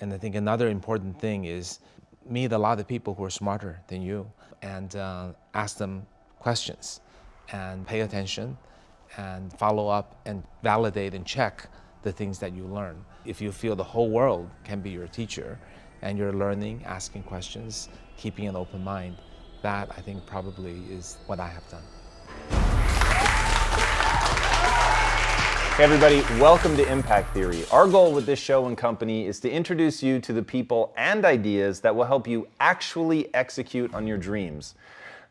And I think another important thing is meet a lot of people who are smarter than you and ask them questions and pay attention and follow up and validate and check the things that you learn. If you feel the whole world can be your teacher and you're learning, asking questions, keeping an open mind, that I think probably is what I have done. Hey everybody, welcome to Impact Theory. Our goal with this show and company is to introduce you to the people and ideas that will help you actually execute on your dreams.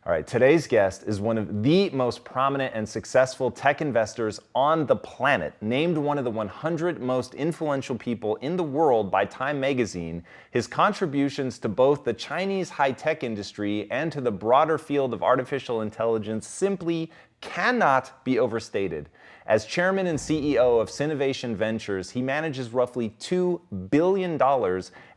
All right, today's guest is one of the most prominent and successful tech investors on the planet, named one of the 100 most influential people in the world by Time magazine. His contributions to both the Chinese high-tech industry and to the broader field of artificial intelligence simply cannot be overstated. As chairman and CEO of Sinovation Ventures, he manages roughly $2 billion,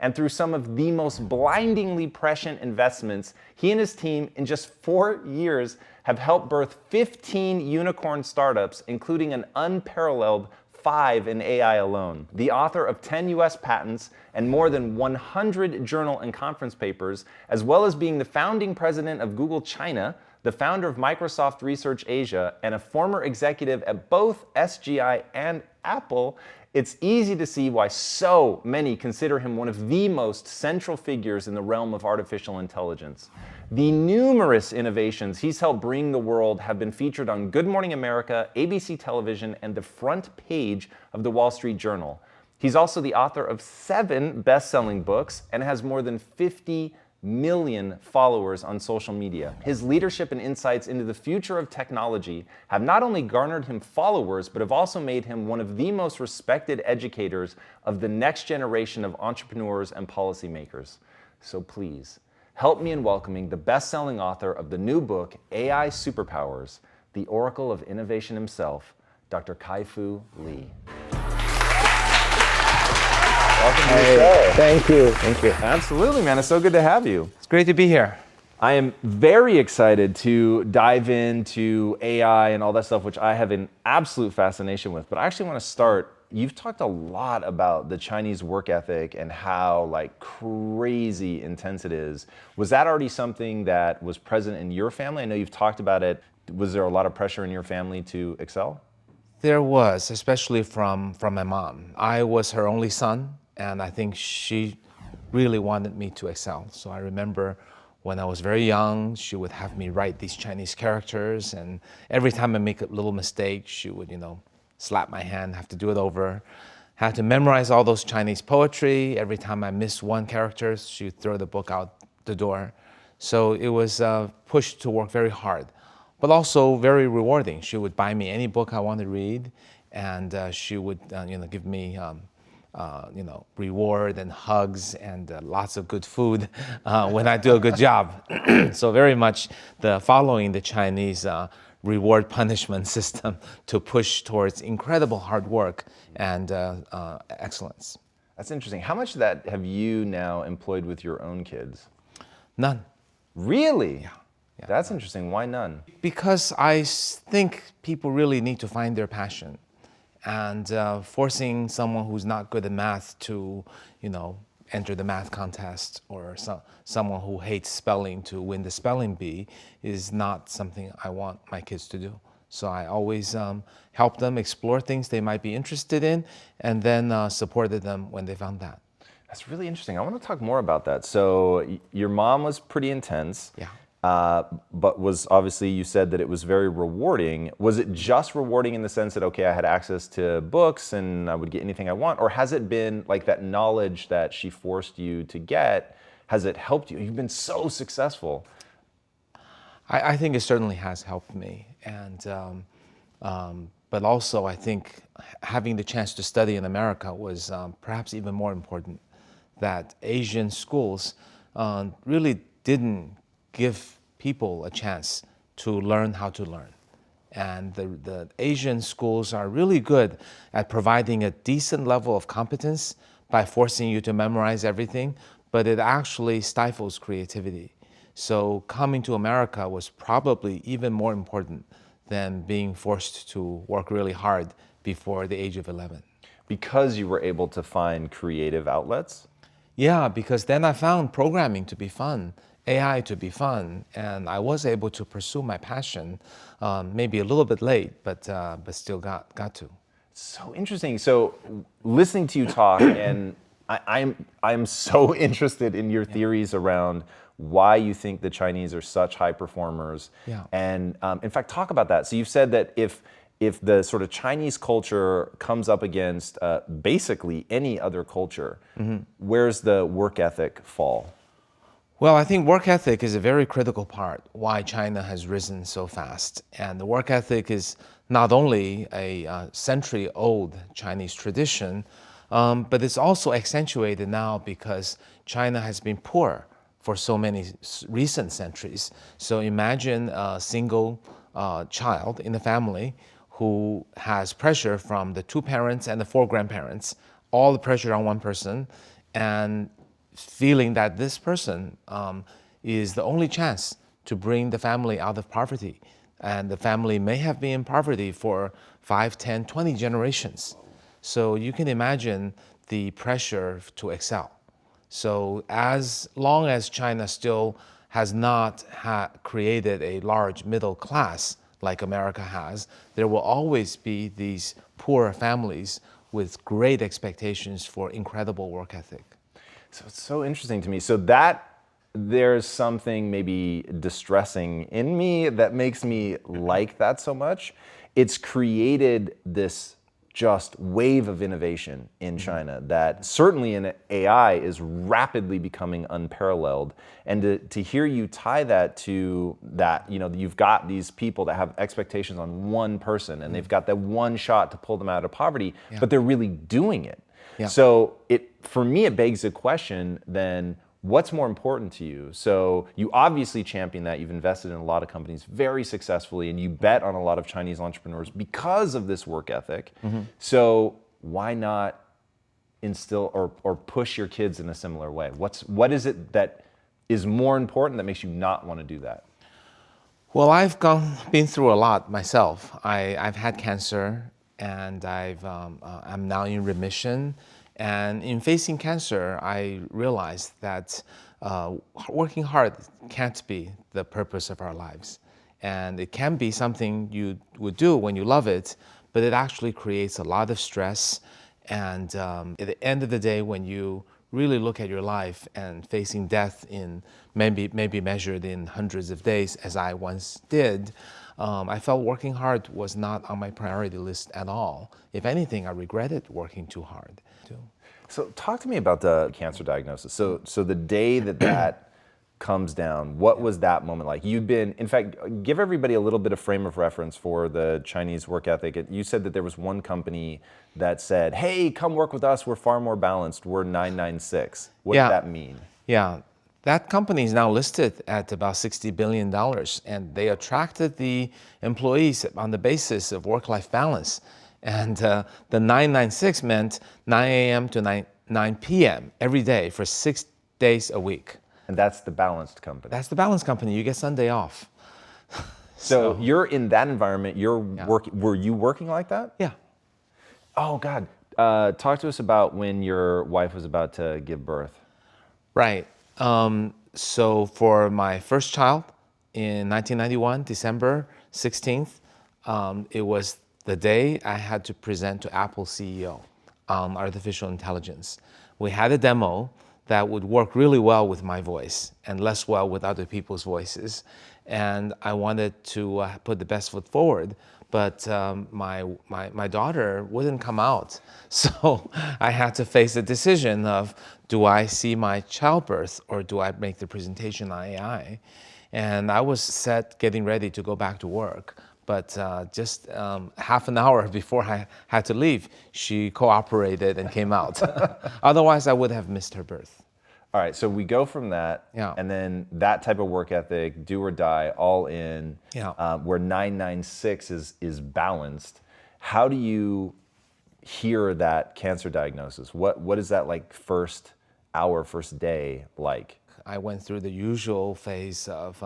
and through some of the most blindingly prescient investments, he and his team in just 4 years have helped birth 15 unicorn startups, including an unparalleled 5 in AI alone. The author of 10 US patents and more than 100 journal and conference papers, as well as being the founding president of Google China, the founder of Microsoft Research Asia, and a former executive at both SGI and Apple, it's easy to see why so many consider him one of the most central figures in the realm of artificial intelligence. The numerous innovations he's helped bring the world have been featured on Good Morning America, ABC Television, and the front page of the Wall Street Journal. He's also the author of 7 best-selling books and has more than 50 million followers on social media. His leadership and insights into the future of technology have not only garnered him followers, but have also made him one of the most respected educators of the next generation of entrepreneurs and policymakers. So please, help me in welcoming the best-selling author of the new book, AI Superpowers, the Oracle of Innovation himself, Dr. Kai-Fu Lee. Welcome to the show. Thank you. Thank you. Absolutely, man. It's so good to have you. It's great to be here. I am very excited to dive into AI and all that stuff, which I have an absolute fascination with. But I actually want to start, you've talked a lot about the Chinese work ethic and how like crazy intense it is. Was that already something that was present in your family? I know you've talked about it. Was there a lot of pressure in your family to excel? There was, especially from my mom. I was her only son, and I think she really wanted me to excel. So I remember when I was very young, she would have me write these Chinese characters, and every time I make a little mistake, she would, slap my hand, have to do it over. Had to memorize all those Chinese poetry. Every time I missed one character, she would throw the book out the door. So it was pushed to work very hard, but also very rewarding. She would buy me any book I wanted to read, and she would, give me, reward and hugs and lots of good food when I do a good job. So very much following the Chinese reward punishment system to push towards incredible hard work and excellence. That's interesting. How much of that have you now employed with your own kids? None. Really? Yeah, That's interesting. Why none? Because I think people really need to find their passion. And forcing someone who's not good at math to, enter the math contest, or someone who hates spelling to win the spelling bee is not something I want my kids to do. So I always help them explore things they might be interested in, and then supported them when they found that. That's really interesting. I want to talk more about that. So your mom was pretty intense. Yeah. But was obviously, you said that it was very rewarding. Was it just rewarding in the sense that, okay, I had access to books and I would get anything I want? Or has it been like that knowledge that she forced you to get, has it helped you? You've been so successful. I think it certainly has helped me. And, but also I think having the chance to study in America was perhaps even more important, that Asian schools really didn't give people a chance to learn how to learn. And the Asian schools are really good at providing a decent level of competence by forcing you to memorize everything, but it actually stifles creativity. So coming to America was probably even more important than being forced to work really hard before the age of 11. Because you were able to find creative outlets? Yeah, because then I found programming to be fun, AI to be fun, and I was able to pursue my passion. Maybe a little bit late, but still got to. So interesting. So listening to you talk, and I'm so interested in your theories around why you think the Chinese are such high performers. Yeah. And in fact, talk about that. So you've said that if the sort of Chinese culture comes up against basically any other culture, where's the work ethic fall? Well, I think work ethic is a very critical part why China has risen so fast. And the work ethic is not only a century-old Chinese tradition, but it's also accentuated now because China has been poor for so many recent centuries. So imagine a single child in the family who has pressure from the two parents and the four grandparents, all the pressure on one person, and feeling that this person is the only chance to bring the family out of poverty. And the family may have been in poverty for 5, 10, 20 generations. So you can imagine the pressure to excel. So as long as China still has not created a large middle class like America has, there will always be these poor families with great expectations for incredible work ethic. So it's so interesting to me. So that there's something maybe distressing in me that makes me like that so much. It's created this just wave of innovation in China that certainly in AI is rapidly becoming unparalleled. And to hear you tie that to that, you've got these people that have expectations on one person and they've got that one shot to pull them out of poverty, but they're really doing it. Yeah. So for me, it begs the question then, what's more important to you? So you obviously champion that. You've invested in a lot of companies very successfully, and you bet on a lot of Chinese entrepreneurs because of this work ethic. So why not instill or push your kids in a similar way? What is it that is more important that makes you not want to do that? Well, I've been through a lot myself. I've had cancer, and I'm now in remission. And in facing cancer, I realized that working hard can't be the purpose of our lives. And it can be something you would do when you love it, but it actually creates a lot of stress. And at the end of the day, when you really look at your life and facing death in maybe measured in hundreds of days, as I once did, I felt working hard was not on my priority list at all. If anything, I regretted working too hard. So talk to me about the cancer diagnosis. So the day that comes down, what was that moment like? In fact, give everybody a little bit of frame of reference for the Chinese work ethic. You said that there was one company that said, hey, come work with us, we're far more balanced, we're 996. What did that mean? Yeah, that company is now listed at about $60 billion, and they attracted the employees on the basis of work-life balance. And the 996 meant 9 a.m. to 9 p.m. every day for 6 days a week. And that's the balanced company. That's the balanced company. You get Sunday off. So you're in that environment. Were you working like that? Yeah. Oh, God. Talk to us about when your wife was about to give birth. Right. So for my first child in 1991, December 16th, it was the day I had to present to Apple CEO on artificial intelligence. We had a demo that would work really well with my voice and less well with other people's voices. And I wanted to put the best foot forward, but my daughter wouldn't come out. So I had to face the decision of, do I see my childbirth or do I make the presentation on AI? And I was getting ready to go back to work. But just half an hour before I had to leave, she cooperated and came out. Otherwise, I would have missed her birth. All right, so we go from that, and then that type of work ethic, do or die, all in, where 996 is balanced. How do you hear that cancer diagnosis? What is that like first hour, first day like? I went through the usual phase of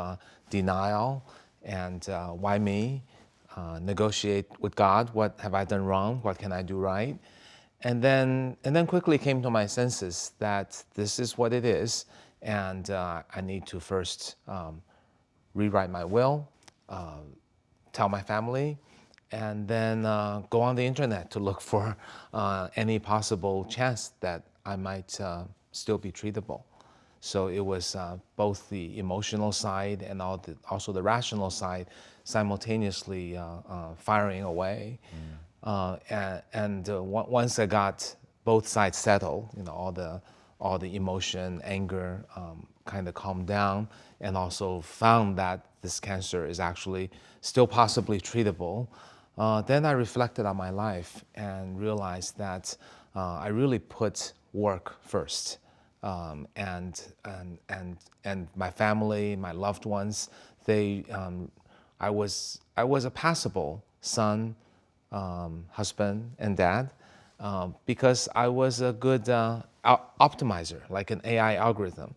denial and why me? Negotiate with God. What have I done wrong? What can I do right? And then quickly came to my senses that this is what it is, and I need to first rewrite my will, tell my family, and then go on the internet to look for any possible chance that I might still be treatable. So it was both the emotional side and also the rational side simultaneously firing away. Once I got both sides settled, all the emotion, anger kind of calmed down, and also found that this cancer is actually still possibly treatable. Then I reflected on my life and realized that I really put work first, and my family, my loved ones. I was a passable son, husband, and dad, because I was a good optimizer, like an AI algorithm.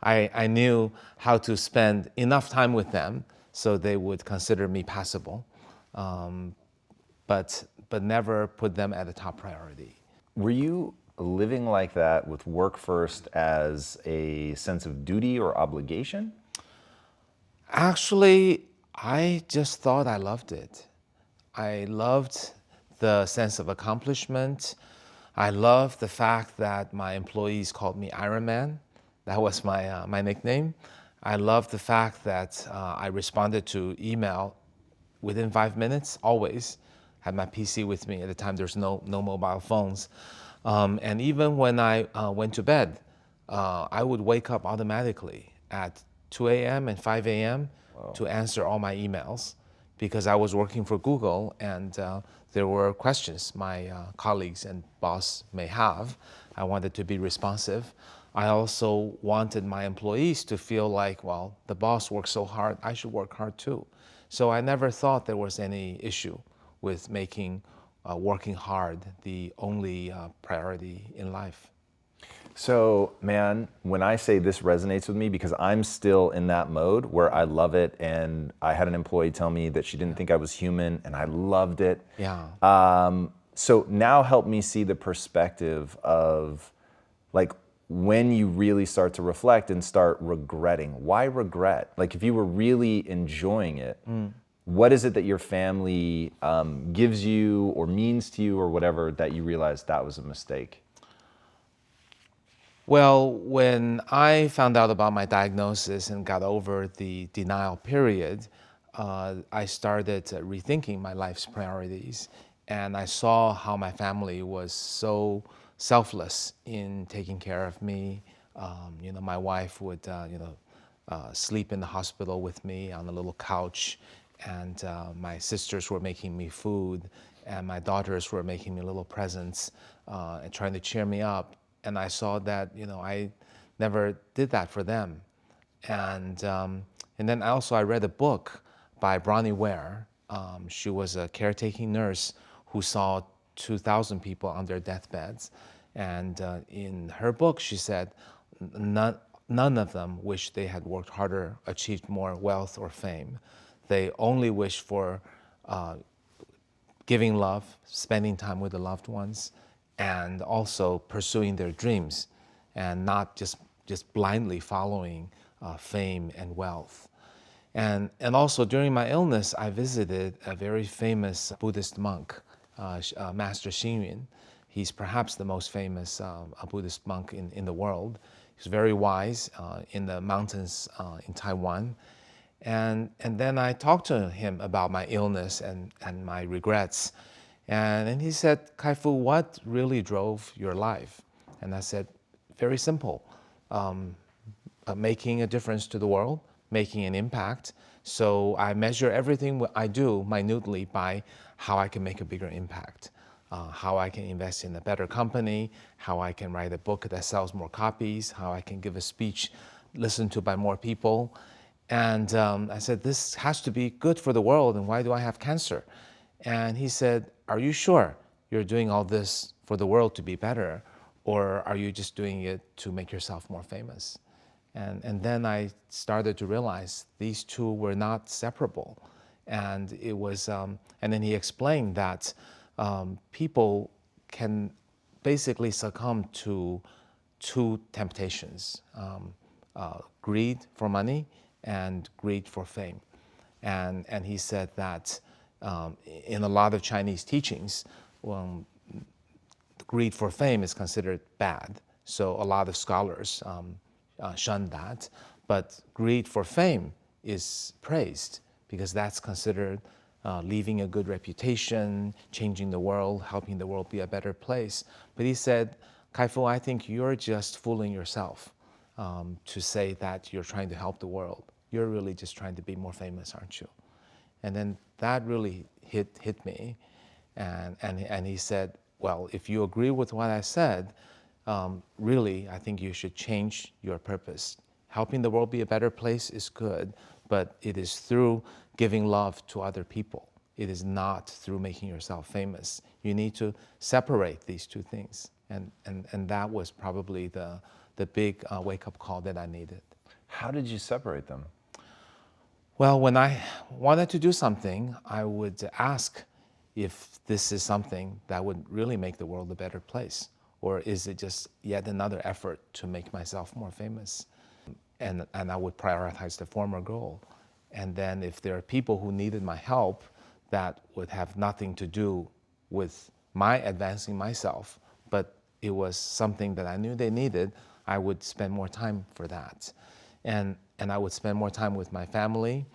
I knew how to spend enough time with them so they would consider me passable, but never put them at a top priority. Were you living like that with work first as a sense of duty or obligation? Actually, I just thought I loved it. I loved the sense of accomplishment. I loved the fact that my employees called me Iron Man. That was my nickname. I loved the fact that I responded to email within 5 minutes, always. Had my PC with me. At the time, there's no mobile phones. And even when I went to bed, I would wake up automatically at 2 a.m. and 5 a.m. to answer all my emails, because I was working for Google, and there were questions my colleagues and boss may have. I wanted to be responsive. I also wanted my employees to feel like, well, the boss works so hard, I should work hard too. So I never thought there was any issue with making working hard the only priority in life. So, man, when I say this resonates with me, because I'm still in that mode where I love it, and I had an employee tell me that she didn't think I was human, and I loved it. Yeah. So now help me see the perspective of, like, when you really start to reflect and start regretting. Why regret? Like, if you were really enjoying it, what is it that your family gives you or means to you or whatever that you realized that was a mistake? Well, when I found out about my diagnosis and got over the denial period, I started rethinking my life's priorities. And I saw how my family was so selfless in taking care of me. My wife would, sleep in the hospital with me on a little couch, and my sisters were making me food, and my daughters were making me little presents and trying to cheer me up. And I saw that I never did that for them. And then I read a book by Bronnie Ware. She was a caretaking nurse who saw 2,000 people on their deathbeds. And in her book, she said none of them wished they had worked harder, achieved more wealth or fame. They only wished for giving love, spending time with the loved ones, and also pursuing their dreams, and not just blindly following fame and wealth. And also during my illness, I visited a very famous Buddhist monk, Master Xingyun. He's perhaps the most famous Buddhist monk in the world. He's very wise in the mountains in Taiwan. And then I talked to him about my illness and my regrets. And he said, Kai-Fu, what really drove your life? And I said, very simple, making a difference to the world, making an impact. So I measure everything I do minutely by how I can make a bigger impact, how I can invest in a better company, how I can write a book that sells more copies, how I can give a speech listened to by more people. And I said, this has to be good for the world, and why do I have cancer? And he said, are you sure you're doing all this for the world to be better, or are you just doing it to make yourself more famous? And then I started to realize these two were not separable. And it was, and then he explained that people can basically succumb to two temptations, greed for money and greed for fame. And he said that in a lot of Chinese teachings, greed for fame is considered bad. So a lot of scholars shun that. But greed for fame is praised because that's considered leaving a good reputation, changing the world, helping the world be a better place. But he said, Kai-Fu, I think you're just fooling yourself to say that you're trying to help the world. You're really just trying to be more famous, aren't you? And then that really hit me. And he said, well, if you agree with what I said, really, I think you should change your purpose. Helping the world be a better place is good, but it is through giving love to other people. It is not through making yourself famous. You need to separate these two things. And that was probably the big wake-up call that I needed. How did you separate them? Well, when I wanted to do something, I would ask if this is something that would really make the world a better place, or is it just yet another effort to make myself more famous? And I would prioritize the former goal. And then if there are people who needed my help that would have nothing to do with my advancing myself, but it was something that I knew they needed, I would spend more time for that. And I would spend more time with my family.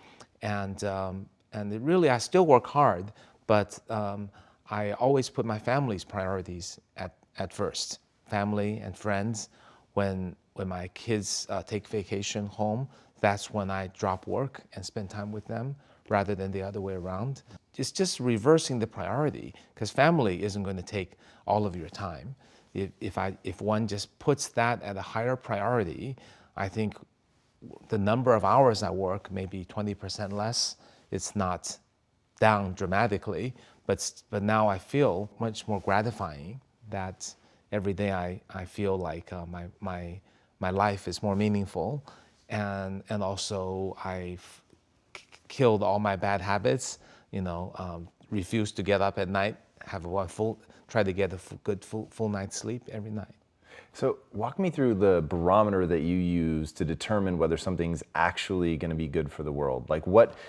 And it really, I still work hard, but I always put my family's priorities at first. Family and friends. When my kids take vacation home, that's when I drop work and spend time with them rather than the other way around. It's just reversing the priority, because family isn't going to take all of your time. If one just puts that at a higher priority, I think the number of hours I work may be 20% less. It's not down dramatically, but now I feel much more gratifying that every day I feel like my life is more meaningful, and also I've killed all my bad habits. Refuse to get up at night, try to get a good full night's sleep every night. So walk me through the barometer that you use to determine whether something's actually going to be good for the world.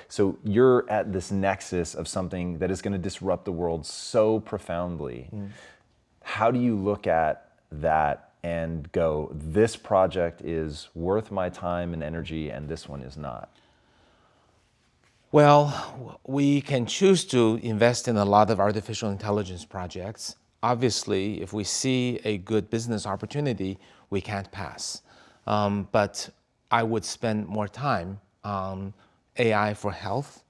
So you're at this nexus of something that is going to disrupt the world so profoundly. How do you look at that and go, this project is worth my time and energy and this one is not? Well, we can choose to invest in a lot of artificial intelligence projects. Obviously, if we see a good business opportunity, we can't pass. But I would spend more time on AI for health,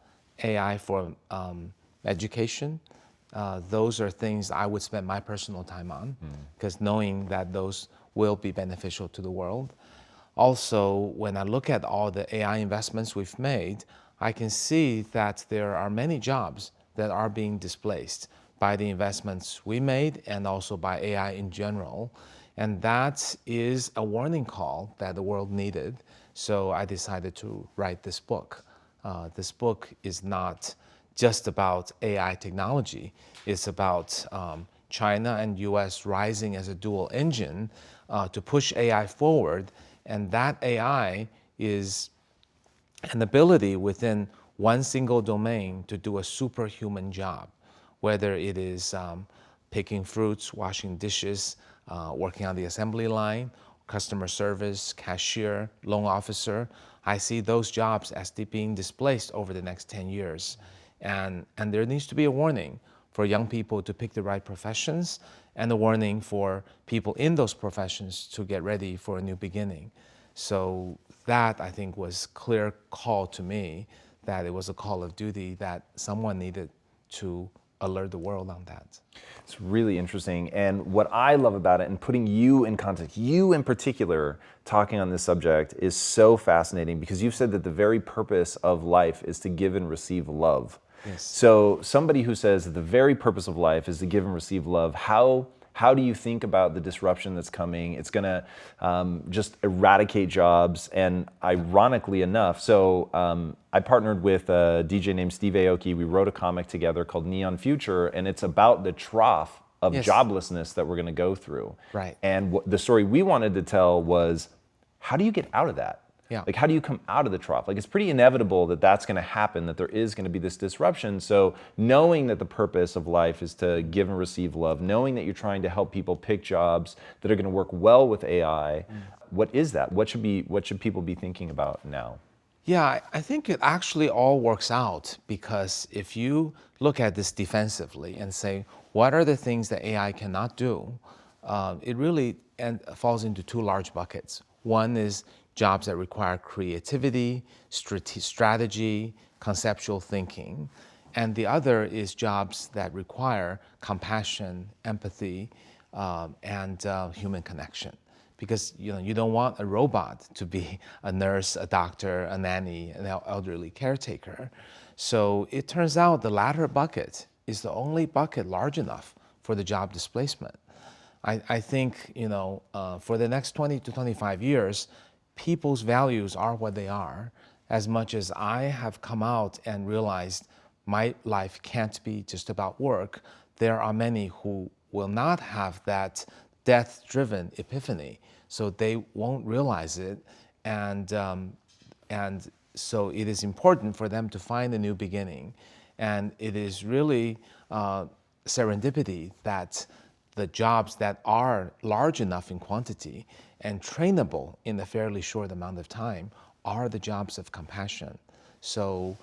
AI for education. Those are things I would spend my personal time on, because knowing that those will be beneficial to the world. Also, when I look at all the AI investments we've made, I can see that there are many jobs that are being displaced by the investments we made and also by AI in general. And that is a warning call that the world needed. So I decided to write this book. This book is not just about AI technology. It's about China and US rising as a dual engine to push AI forward. And that AI is an ability within one single domain to do a superhuman job, whether it is picking fruits, washing dishes, working on the assembly line, customer service, cashier, loan officer. I see those jobs as being displaced over the next 10 years. And there needs to be a warning for young people to pick the right professions, and a warning for people in those professions to get ready for a new beginning. So that, I think, was a clear call to me, that it was a call of duty that someone needed to alert the world on that. It's really interesting. And what I love about it, and putting you in context, you in particular, talking on this subject is so fascinating, because you've said that the very purpose of life is to give and receive love. Yes. So somebody who says that the very purpose of life is to give and receive love, how do you think about the disruption that's coming? It's going to just eradicate jobs. And ironically enough, I partnered with a DJ named Steve Aoki. We wrote a comic together called Neon Future, and it's about the trough of Yes. joblessness that we're going to go through. Right. And the story we wanted to tell was, how do you get out of that? Yeah. Like, how do you come out of the trough? Like, it's pretty inevitable that that's going to happen, that there is going to be this disruption. So knowing that the purpose of life is to give and receive love, knowing that you're trying to help people pick jobs that are going to work well with AI, what is that? What should people be thinking about now? Yeah, I think it actually all works out, because if you look at this defensively and say, what are the things that AI cannot do? It really falls into two large buckets. One is jobs that require creativity, strategy, conceptual thinking. And the other is jobs that require compassion, empathy, and human connection. Because you don't want a robot to be a nurse, a doctor, a nanny, an elderly caretaker. So it turns out the latter bucket is the only bucket large enough for the job displacement. I think for the next 20 to 25 years, people's values are what they are. As much as I have come out and realized my life can't be just about work, there are many who will not have that death-driven epiphany, so they won't realize it, and so it is important for them to find a new beginning, and it is really serendipity that the jobs that are large enough in quantity and trainable in a fairly short amount of time are the jobs of compassion. So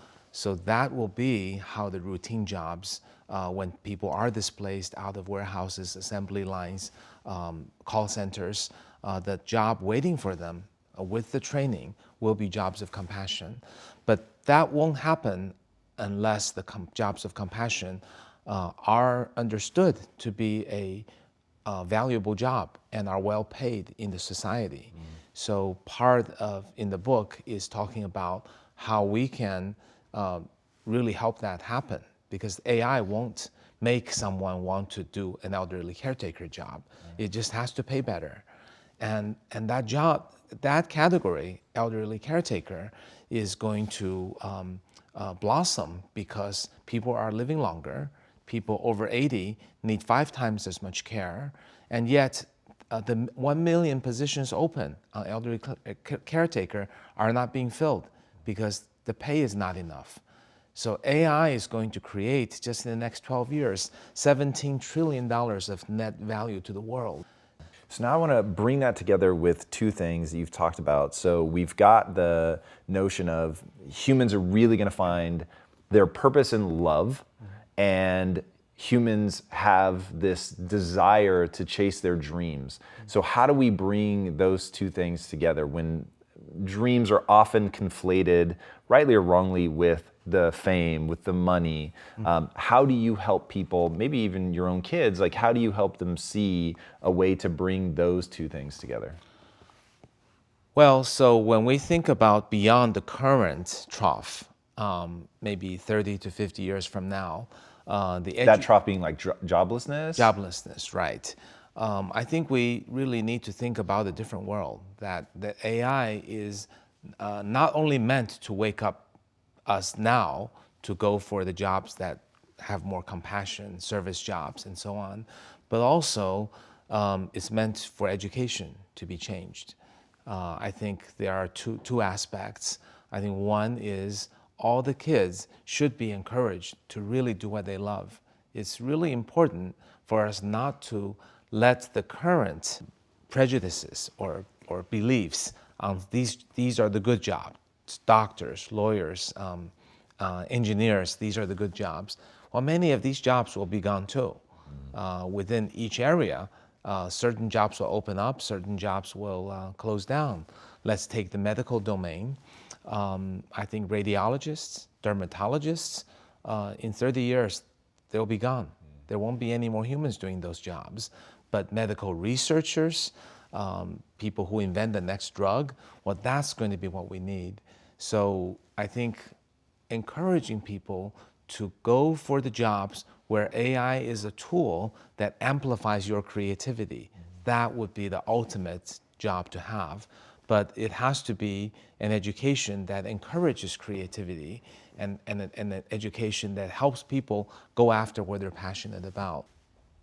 that will be how the routine jobs, when people are displaced out of warehouses, assembly lines, call centers, the job waiting for them with the training will be jobs of compassion. But that won't happen unless the jobs of compassion are understood to be a valuable job and are well paid in the society. So part of in the book is talking about how we can really help that happen, because AI won't make someone want to do an elderly caretaker job. It just has to pay better. And that job, that category, elderly caretaker, is going to blossom because people are living longer. People over 80 need 5 times as much care, and yet the 1 million positions open on elderly caretaker are not being filled because the pay is not enough. So AI is going to create, just in the next 12 years, $17 trillion of net value to the world. So now I want to bring that together with two things that you've talked about. So we've got the notion of humans are really going to find their purpose in love, and humans have this desire to chase their dreams. So how do we bring those two things together when dreams are often conflated, rightly or wrongly, with the fame, with the money? How do you help people, maybe even your own kids, like how do you help them see a way to bring those two things together? Well, so when we think about beyond the current trough, maybe 30 to 50 years from now, that trough being like joblessness? Joblessness, right. I think we really need to think about a different world, that the AI is not only meant to wake up us now to go for the jobs that have more compassion, service jobs, and so on, but also it's meant for education to be changed. I think there are two aspects. I think one is all the kids should be encouraged to really do what they love. It's really important for us not to let the current prejudices or beliefs on these are the good jobs, doctors, lawyers, engineers, these are the good jobs. Well, many of these jobs will be gone too. Within each area, certain jobs will open up, certain jobs will close down. Let's take the medical domain. I think radiologists, dermatologists, in 30 years, they'll be gone. There won't be any more humans doing those jobs. But medical researchers, people who invent the next drug, well, that's going to be what we need. So I think encouraging people to go for the jobs where AI is a tool that amplifies your creativity, that would be the ultimate job to have. But it has to be an education that encourages creativity and an education that helps people go after what they're passionate about.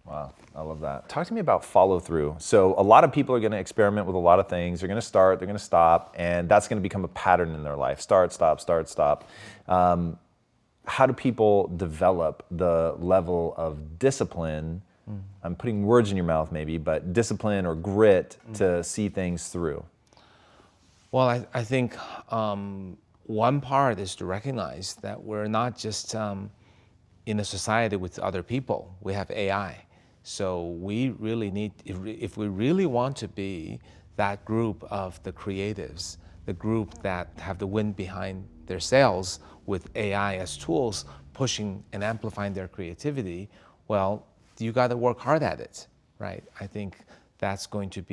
Wow, I love that. Talk to me about follow through. So a lot of people are going to experiment with a lot of things. They're going to start, they're going to stop, and that's going to become a pattern in their life. Start, stop, start, stop. How do people develop the level of discipline? I'm putting words in your mouth maybe, but discipline or grit to see things through. Well, I think one part is to recognize that we're not just in a society with other people. We have AI. So we really need, if we really want to be that group of the creatives, the group that have the wind behind their sails with AI as tools, pushing and amplifying their creativity, well, you got to work hard at it, right? I think that's going to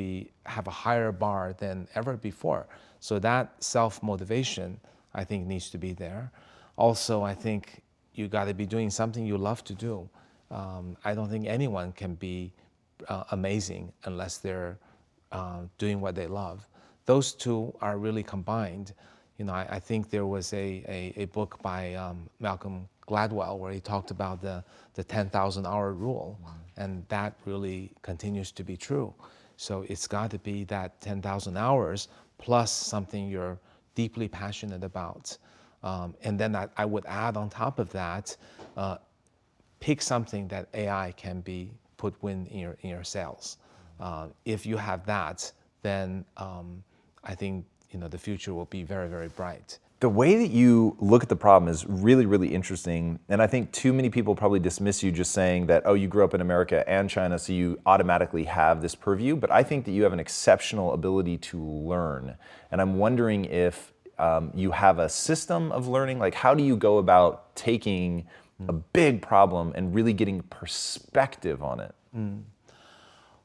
have a higher bar than ever before. So that self-motivation, I think, needs to be there. Also, I think you got to be doing something you love to do. I don't think anyone can be amazing unless they're doing what they love. Those two are really combined. You know, I think there was a book by Malcolm Gladwell where he talked about the 10,000-hour rule, and that really continues to be true. So it's got to be that 10,000 hours plus something you're deeply passionate about. And then I would add on top of that, pick something that AI can be put wind in your sails. If you have that, then I think the future will be very, very bright. The way that you look at the problem is really, really interesting. And I think too many people probably dismiss you just saying that, oh, you grew up in America and China, so you automatically have this purview. But I think that you have an exceptional ability to learn. And I'm wondering if you have a system of learning. Like, how do you go about taking a big problem and really getting perspective on it?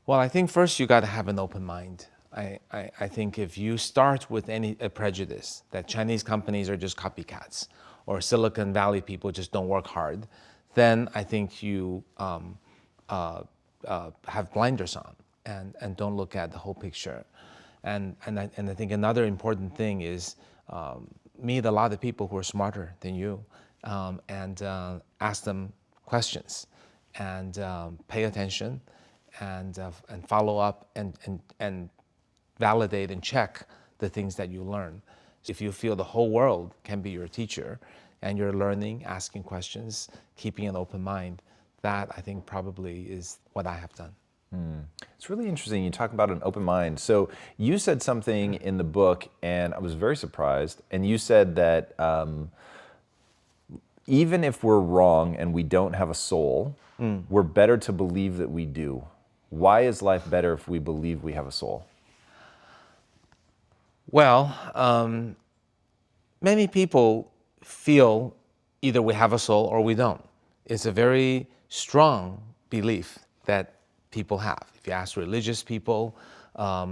Well, I think first you got to have an open mind. I think if you start with a prejudice that Chinese companies are just copycats or Silicon Valley people just don't work hard, then I think you have blinders on and don't look at the whole picture. And I think another important thing is meet a lot of people who are smarter than you and ask them questions and pay attention and follow up and validate and check the things that you learn. If you feel the whole world can be your teacher and you're learning, asking questions, keeping an open mind, that I think probably is what I have done. It's really interesting. You talk about an open mind. So you said something in the book, and I was very surprised. And you said that even if we're wrong and we don't have a soul, we're better to believe that we do. Why is life better if we believe we have a soul? Well, many people feel either we have a soul or we don't. It's a very strong belief that people have. If you ask religious people,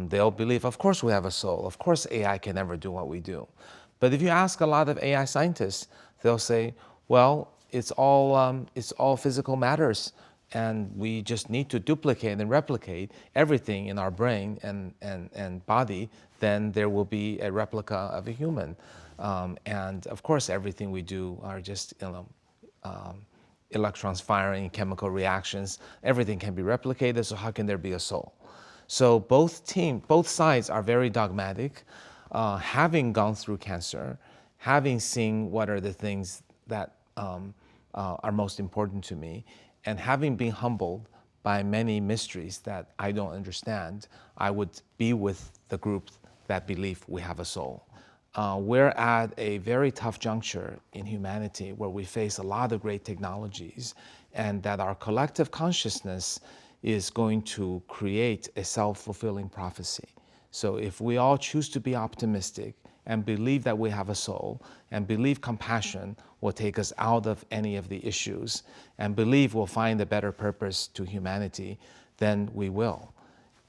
they'll believe, of course we have a soul. Of course AI can never do what we do. But if you ask a lot of AI scientists, they'll say, well, it's all physical matters, and we just need to duplicate and replicate everything in our brain and body, then there will be a replica of a human. And of course, everything we do are just electrons firing, chemical reactions. Everything can be replicated, so how can there be a soul? So both sides are very dogmatic. Having gone through cancer, having seen what are the things that are most important to me, and having been humbled by many mysteries that I don't understand, I would be with the group that believe we have a soul. We're at a very tough juncture in humanity where we face a lot of great technologies, and that our collective consciousness is going to create a self-fulfilling prophecy. So if we all choose to be optimistic and believe that we have a soul, and believe compassion will take us out of any of the issues, and believe we'll find a better purpose to humanity, then we will.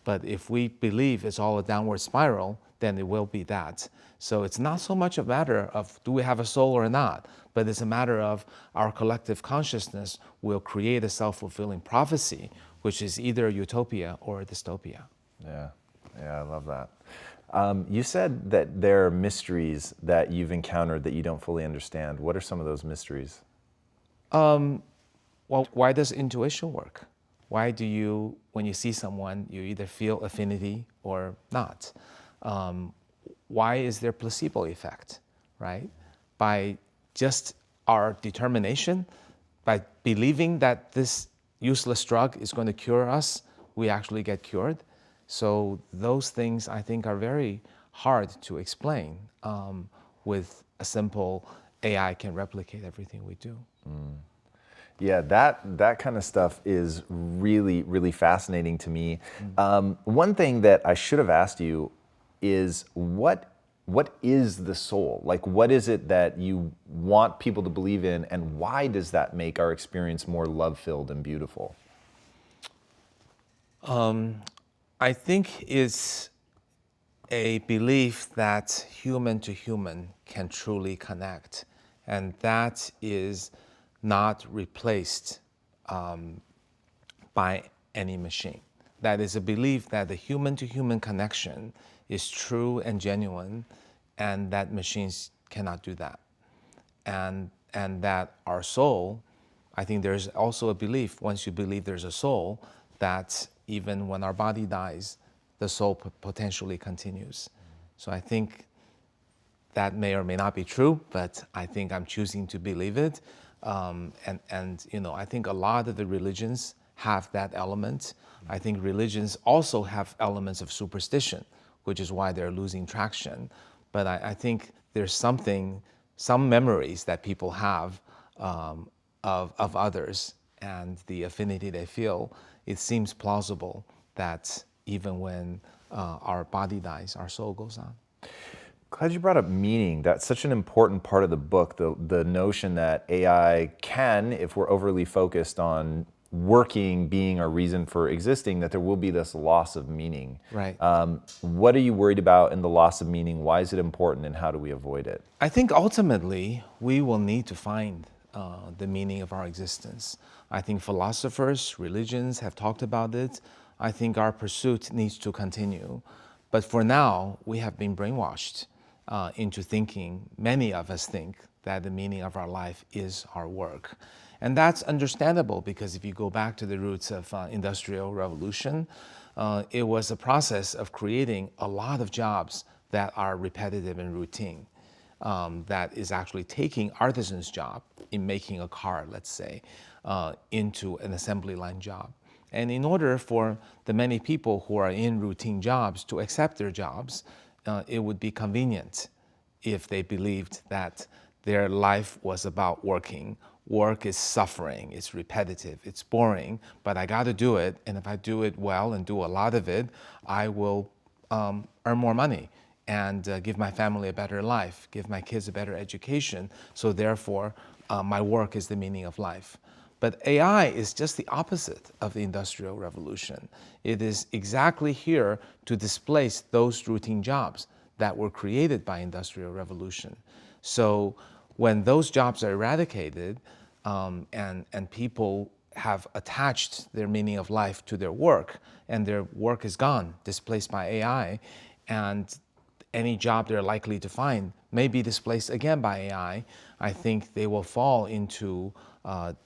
But if we believe it's all a downward spiral, then it will be that. So it's not so much a matter of do we have a soul or not, but it's a matter of our collective consciousness will create a self-fulfilling prophecy, which is either utopia or dystopia. Yeah, I love that. You said that there are mysteries that you've encountered that you don't fully understand. What are some of those mysteries? Well, why does intuition work? Why do you, when you see someone, you either feel affinity or not? Why is there placebo effect, right? By just our determination, by believing that this useless drug is going to cure us, we actually get cured. So those things I think are very hard to explain with a simple AI can replicate everything we do. Yeah, that kind of stuff is really, really fascinating to me. One thing that I should have asked you is what is the soul? Like, what is it that you want people to believe in, and why does that make our experience more love-filled and beautiful? I think it's a belief that human to human can truly connect, and that is not replaced by any machine. That is a belief that the human to human connection is true and genuine, and that machines cannot do that. And that our soul, I think there's also a belief, once you believe there's a soul, that even when our body dies, the soul potentially continues. So I think that may or may not be true, but I think I'm choosing to believe it. And you know, I think a lot of the religions have that element. I think religions also have elements of superstition, which is why they're losing traction. But I think there's some memories that people have of others and the affinity they feel. It seems plausible that even when our body dies, our soul goes on. Glad you brought up meaning. That's such an important part of the book, the notion that AI can, if we're overly focused on working, being our reason for existing, that there will be this loss of meaning. Right. What are you worried about in the loss of meaning? Why is it important, and how do we avoid it? I think ultimately we will need to find the meaning of our existence. I think philosophers, religions have talked about it. I think our pursuit needs to continue. But for now, we have been brainwashed into thinking, many of us think, that the meaning of our life is our work. And that's understandable, because if you go back to the roots of industrial revolution, it was a process of creating a lot of jobs that are repetitive and routine. That is actually taking artisan's job in making a car, let's say, into an assembly line job. And in order for the many people who are in routine jobs to accept their jobs, it would be convenient if they believed that their life was about working. Work is suffering, it's repetitive, it's boring, but I got to do it. And if I do it well and do a lot of it, I will earn more money and give my family a better life, give my kids a better education. So therefore, my work is the meaning of life. But AI is just the opposite of the Industrial Revolution. It is exactly here to displace those routine jobs that were created by Industrial Revolution. So when those jobs are eradicated and people have attached their meaning of life to their work, and their work is gone, displaced by AI, and any job they're likely to find may be displaced again by AI, I think they will fall into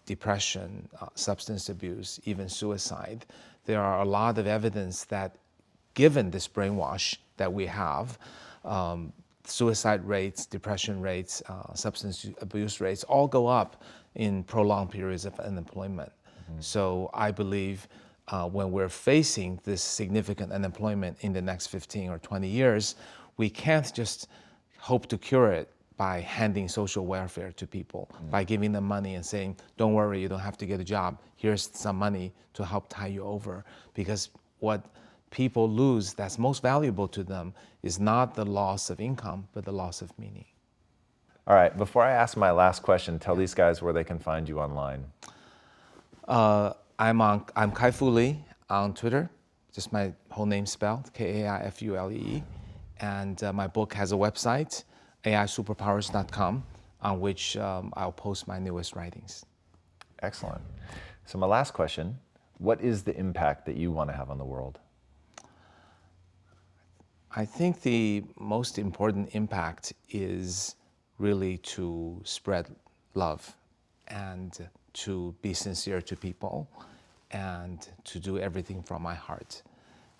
depression, substance abuse, even suicide. There are a lot of evidence that, given this brainwash that we have, suicide rates, depression rates, substance abuse rates all go up in prolonged periods of unemployment. So I believe when we're facing this significant unemployment in the next 15 or 20 years, we can't just hope to cure it by handing social welfare to people, by giving them money and saying, don't worry, you don't have to get a job. Here's some money to help tie you over. Because what people lose that's most valuable to them is not the loss of income, but the loss of meaning. All right, before I ask my last question, tell these guys where they can find you online. I'm Kai-Fu Lee on Twitter, just my whole name spelled, Kaifulee. And my book has a website, aisuperpowers.com, on which I'll post my newest writings. Excellent. So my last question, what is the impact that you want to have on the world? I think the most important impact is really to spread love and to be sincere to people and to do everything from my heart.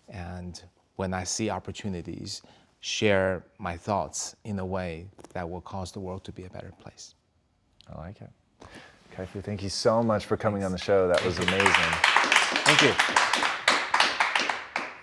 And when I see opportunities, share my thoughts in a way that will cause the world to be a better place. I like it. Kai-Fu, thank you so much for coming on the show. That was amazing. Thank you.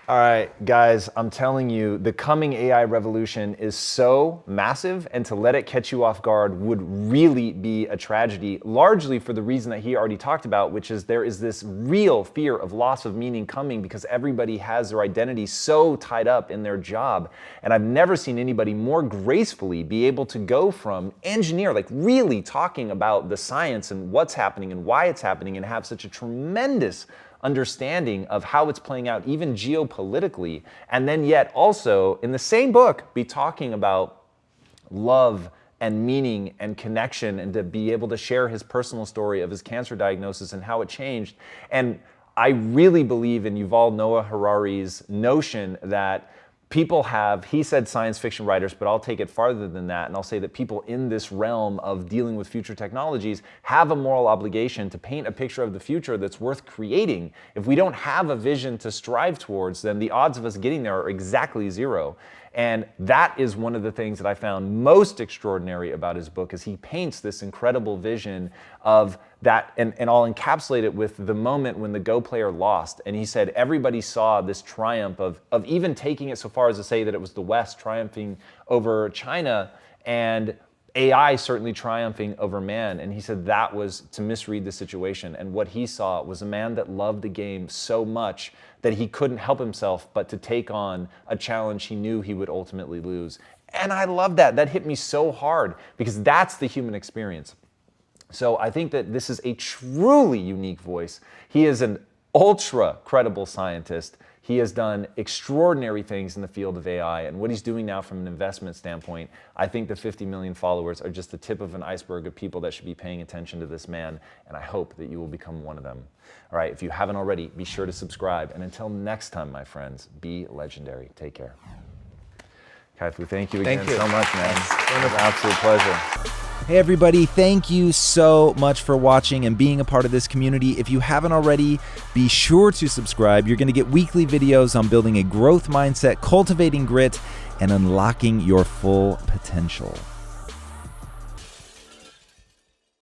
All right, guys, I'm telling you, the coming AI revolution is so massive, and to let it catch you off guard would really be a tragedy, largely for the reason that he already talked about, which is there is this real fear of loss of meaning coming because everybody has their identity so tied up in their job. And I've never seen anybody more gracefully be able to go from engineer, like really talking about the science and what's happening and why it's happening, and have such a tremendous understanding of how it's playing out even geopolitically, and then yet also in the same book be talking about love and meaning and connection, and to be able to share his personal story of his cancer diagnosis and how it changed. And I really believe in Yuval Noah Harari's notion that people have, he said science fiction writers, but I'll take it farther than that, and I'll say that people in this realm of dealing with future technologies have a moral obligation to paint a picture of the future that's worth creating. If we don't have a vision to strive towards, then the odds of us getting there are exactly zero. And that is one of the things that I found most extraordinary about his book, is he paints this incredible vision of that, and I'll encapsulate it with the moment when the Go player lost. And he said everybody saw this triumph of even taking it so far as to say that it was the West triumphing over China, and AI certainly triumphing over man. And he said that was to misread the situation. And what he saw was a man that loved the game so much that he couldn't help himself but to take on a challenge he knew he would ultimately lose. And I love that. That hit me so hard, because that's the human experience. So I think that this is a truly unique voice. He is an ultra credible scientist. He has done extraordinary things in the field of AI, and what he's doing now from an investment standpoint, I think the 50 million followers are just the tip of an iceberg of people that should be paying attention to this man, and I hope that you will become one of them. All right, if you haven't already, be sure to subscribe, and until next time, my friends, be legendary. Take care. Kai-Fu, thank you again so much, man. It was an absolute pleasure. Hey everybody, thank you so much for watching and being a part of this community. If you haven't already, be sure to subscribe. You're going to get weekly videos on building a growth mindset, cultivating grit, and unlocking your full potential.